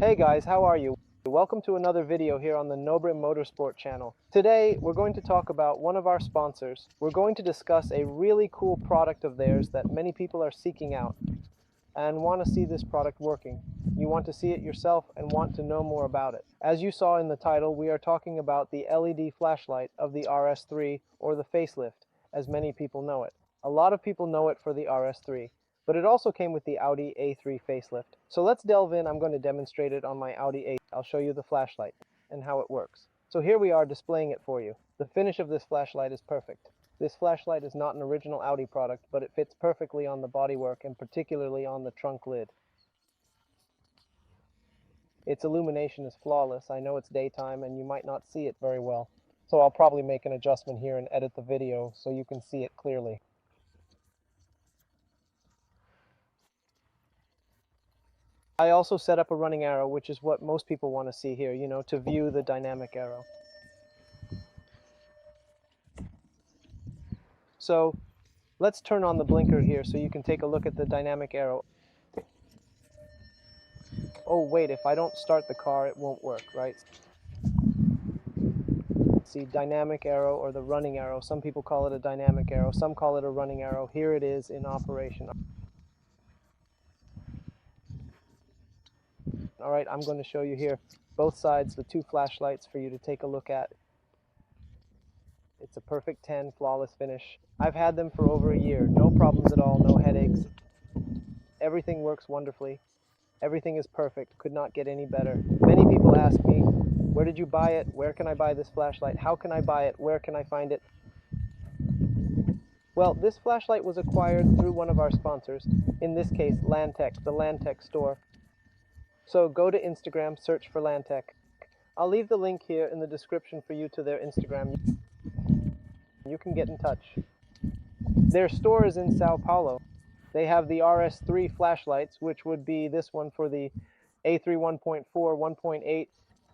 Hey guys, how are you? Welcome to another video here on the Nobre Motorsport channel. Today we're going to talk about one of our sponsors. We're going to discuss a really cool product of theirs that many people are seeking out and want to see this product working. You want to see it yourself and want to know more about it. As you saw in the title, we are talking about the LED flashlight of the RS3, or the facelift, as many people know it. A lot of people know it for the RS3, but it also came with the Audi A3 facelift. So let's delve in. I'm going to demonstrate it on my Audi A3. I'll show you the flashlight and how it works. So here we are displaying it for you. The finish of this flashlight is perfect. This flashlight is not an original Audi product, but it fits perfectly on the bodywork and particularly on the trunk lid. Its illumination is flawless. I know it's daytime and you might not see it very well, so I'll probably make an adjustment here and edit the video so you can see it clearly. I also set up a running arrow, which is what most people want to see here, to view the dynamic arrow. So let's turn on the blinker here so you can take a look at the dynamic arrow. Oh wait, if I don't start the car, it won't work, right? See, dynamic arrow, or the running arrow. Some people call it a dynamic arrow, some call it a running arrow. Here it is in operation. All right, I'm going to show you here both sides, the two flashlights for you to take a look at. It's a perfect 10, flawless finish. I've had them for over a year. No problems at all, no headaches. Everything works wonderfully. Everything is perfect. Could not get any better. Many people ask me, where did you buy it? Where can I buy this flashlight? How can I buy it? Where can I find it? Well, this flashlight was acquired through one of our sponsors, in this case, Lantec, the Lantec store. So go to Instagram, search for Lantec. I'll leave the link here in the description for you to their Instagram. You can get in touch. Their store is in Sao Paulo. They have the RS3 flashlights, which would be this one for the A3 1.4, 1.8,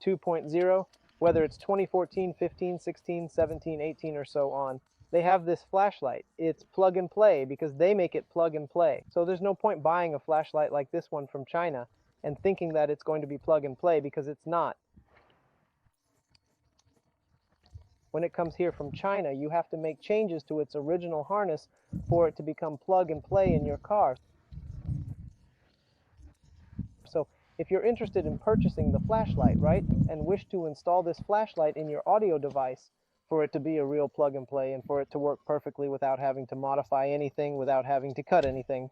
2.0, whether it's 2014, 15, 16, 17, 18, or so on. They have this flashlight. It's plug and play because they make it plug and play. So there's no point buying a flashlight like this one from China and thinking that it's going to be plug and play, because it's not. When it comes here from China, you have to make changes to its original harness for it to become plug and play in your car. So if you're interested in purchasing the flashlight, right, and wish to install this flashlight in your audio device for it to be a real plug and play and for it to work perfectly without having to modify anything, without having to cut anything,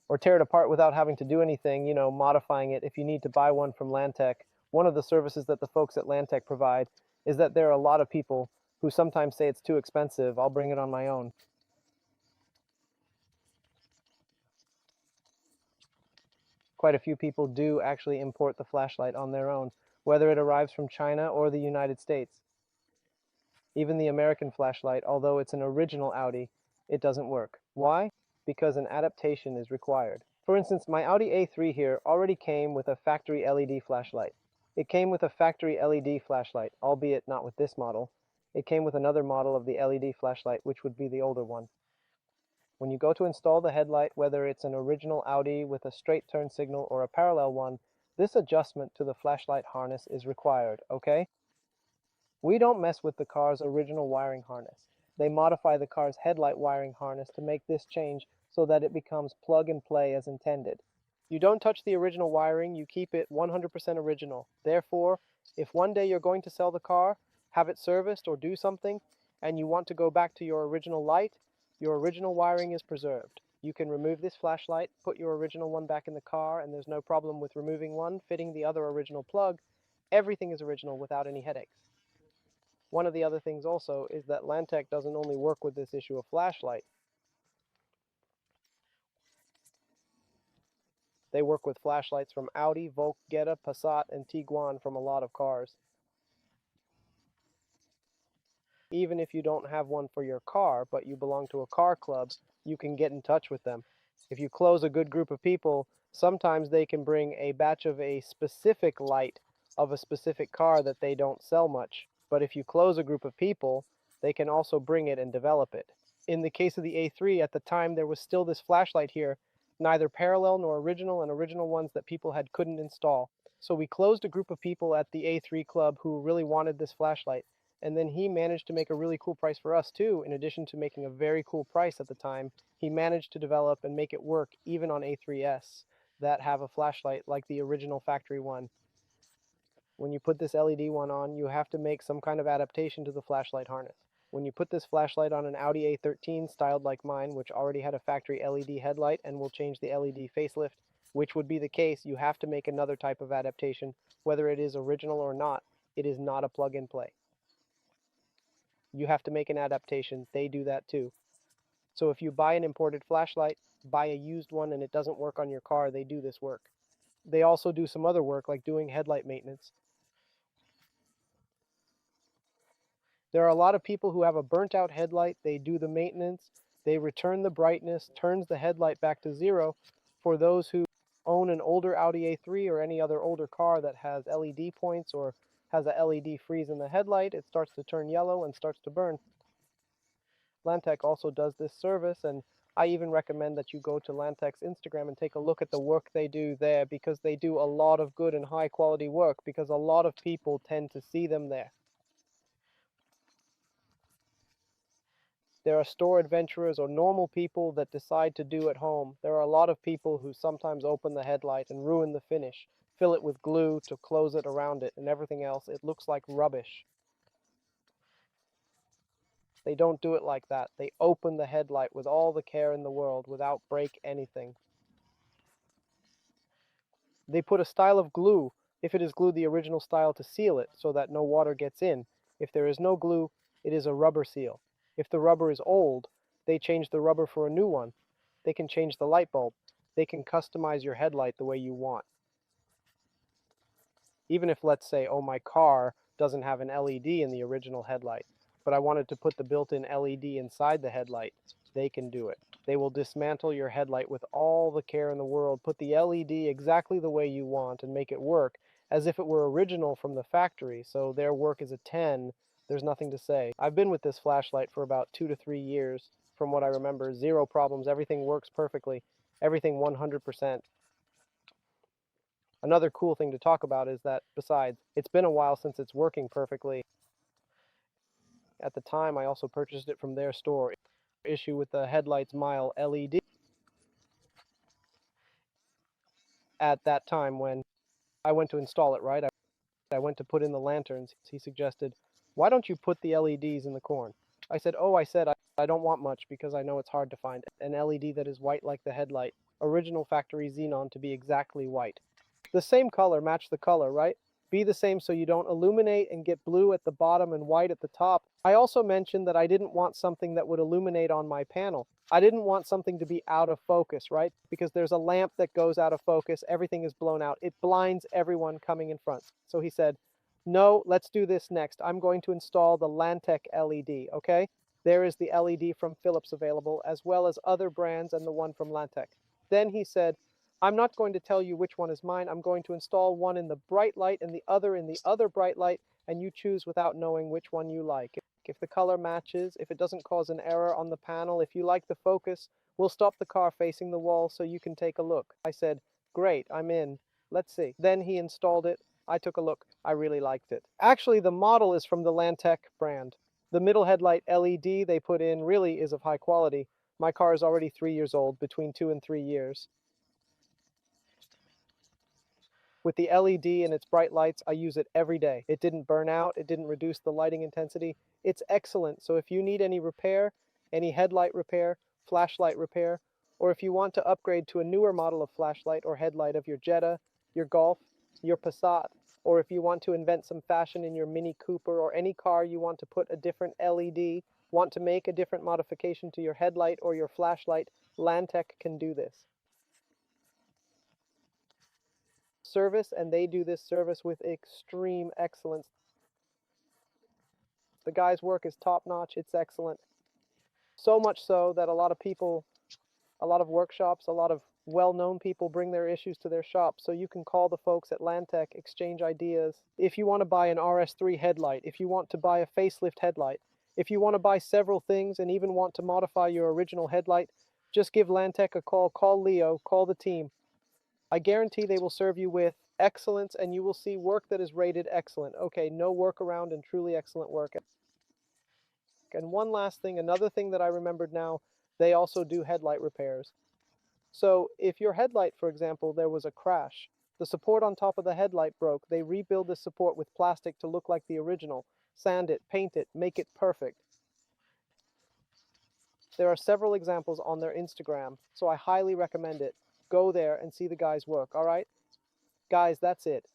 or tear it apart without having to do anything, modifying it, if you need to buy one from Lantec, one of the services that the folks at Lantec provide is that there are a lot of people who sometimes say it's too expensive. I'll bring it on my own. Quite a few people do actually import the flashlight on their own, whether it arrives from China or the United States. Even the American flashlight, although it's an original Audi, it doesn't work. Why? Because an adaptation is required. For instance, my Audi A3 here already came with a factory LED flashlight. It came with a factory LED flashlight, albeit not with this model. It came with another model of the LED flashlight, which would be the older one. When you go to install the headlight, whether it's an original Audi with a straight turn signal or a parallel one, this adjustment to the flashlight harness is required, okay? We don't mess with the car's original wiring harness. They modify the car's headlight wiring harness to make this change so that it becomes plug and play as intended. You don't touch the original wiring, you keep it 100% original. Therefore, if one day you're going to sell the car, have it serviced or do something, and you want to go back to your original light, your original wiring is preserved. You can remove this flashlight, put your original one back in the car, and there's no problem with removing one, fitting the other original plug. Everything is original without any headaches. One of the other things also is that Lantec doesn't only work with this issue of flashlight. They work with flashlights from Audi, Volk, Jetta, Passat, and Tiguan from a lot of cars. Even if you don't have one for your car, but you belong to a car club, you can get in touch with them. If you close a good group of people, sometimes they can bring a batch of a specific light of a specific car that they don't sell much. But if you close a group of people, they can also bring it and develop it. In the case of the A3, at the time there was still this flashlight here neither parallel nor original, and original ones that people couldn't install. So we closed a group of people at the A3 club who really wanted this flashlight. And then he managed to make a really cool price for us too. In addition to making a very cool price at the time, he managed to develop and make it work even on A3s that have a flashlight like the original factory one. When you put this LED one on, you have to make some kind of adaptation to the flashlight harness. When you put this flashlight on an Audi A13 styled like mine, which already had a factory LED headlight and will change the LED facelift, which would be the case, you have to make another type of adaptation. Whether it is original or not, it is not a plug-and-play. You have to make an adaptation. They do that too. So if you buy an imported flashlight, buy a used one and it doesn't work on your car, they do this work. They also do some other work like doing headlight maintenance. There are a lot of people who have a burnt out headlight, they do the maintenance, they return the brightness, turns the headlight back to zero. For those who own an older Audi A3 or any other older car that has LED points or has a LED freeze in the headlight, it starts to turn yellow and starts to burn. Lantec also does this service, and I even recommend that you go to Lantec's Instagram and take a look at the work they do there, because they do a lot of good and high quality work, because a lot of people tend to see them there. There are store adventurers or normal people that decide to do at home. There are a lot of people who sometimes open the headlight and ruin the finish, fill it with glue to close it around it and everything else. It looks like rubbish. They don't do it like that. They open the headlight with all the care in the world without break anything. They put a style of glue, if it is glue the original style, to seal it so that no water gets in. If there is no glue, it is a rubber seal. If the rubber is old, they change the rubber for a new one. They can change the light bulb. They can customize your headlight the way you want. Even if, let's say, oh, my car doesn't have an LED in the original headlight, but I wanted to put the built-in LED inside the headlight, they can do it. They will dismantle your headlight with all the care in the world, put the LED exactly the way you want, and make it work as if it were original from the factory. So their work is a 10. There's nothing to say. I've been with this flashlight for about 2 to 3 years. From what I remember, zero problems. Everything works perfectly. Everything 100%. Another cool thing to talk about is that, besides, it's been a while since it's working perfectly. At the time, I also purchased it from their store. Issue with the headlights mile LED. At that time, when I went to install it, right, I went to put in the lanterns. He suggested, why don't you put the LEDs in the corn? I said, I don't want much because I know it's hard to find an LED that is white like the headlight. Original factory xenon to be exactly white. The same color, match the color, right? Be the same so you don't illuminate and get blue at the bottom and white at the top. I also mentioned that I didn't want something that would illuminate on my panel. I didn't want something to be out of focus, right? Because there's a lamp that goes out of focus, everything is blown out. It blinds everyone coming in front. So he said, no, let's do this next. I'm going to install the Lantec LED, okay? There is the LED from Philips available, as well as other brands and the one from Lantec. Then he said, I'm not going to tell you which one is mine. I'm going to install one in the bright light and the other in the other bright light, and you choose without knowing which one you like. If the color matches, if it doesn't cause an error on the panel, if you like the focus, we'll stop the car facing the wall so you can take a look. I said, great, I'm in. Let's see. Then he installed it. I took a look. I really liked it. Actually, the model is from the Lantec brand. The middle headlight LED they put in really is of high quality. My car is already 3 years old, between 2 and 3 years. With the LED and its bright lights, I use it every day. It didn't burn out, it didn't reduce the lighting intensity. It's excellent. So if you need any repair, any headlight repair, flashlight repair, or if you want to upgrade to a newer model of flashlight or headlight of your Jetta, your Golf, your Passat, or if you want to invent some fashion in your Mini Cooper or any car you want to put a different LED, want to make a different modification to your headlight or your flashlight, Lantec can do this service, and they do this service with extreme excellence. The guy's work is top-notch. It's excellent. So much so that a lot of people, a lot of workshops, a lot of well-known people bring their issues to their shop. So you can call the folks at Lantec, exchange ideas. If you want to buy an RS3 headlight, if you want to buy a facelift headlight, if you want to buy several things and even want to modify your original headlight, Just give Lantec a call, call Leo, call the team. I guarantee they will serve you with excellence, and you will see work that is rated excellent. Okay, no workaround and truly excellent work. And one last thing, another thing that I remembered now, they also do headlight repairs. So if your headlight, for example, there was a crash, the support on top of the headlight broke, they rebuild the support with plastic to look like the original, sand it, paint it, make it perfect. There are several examples on their Instagram, so I highly recommend it. Go there and see the guys work, all right? Guys, that's it.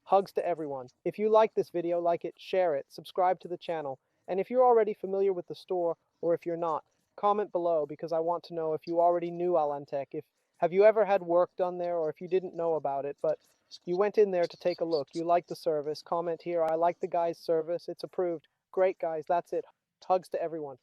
Hugs to everyone. If you like this video, like it, share it, subscribe to the channel. And if you're already familiar with the store, or if you're not, comment below because I want to know if you already knew Alantec. Have you ever had work done there, or if you didn't know about it, but you went in there to take a look, you like the service, comment here, I like the guy's service, it's approved. Great guys, that's it. Hugs to everyone.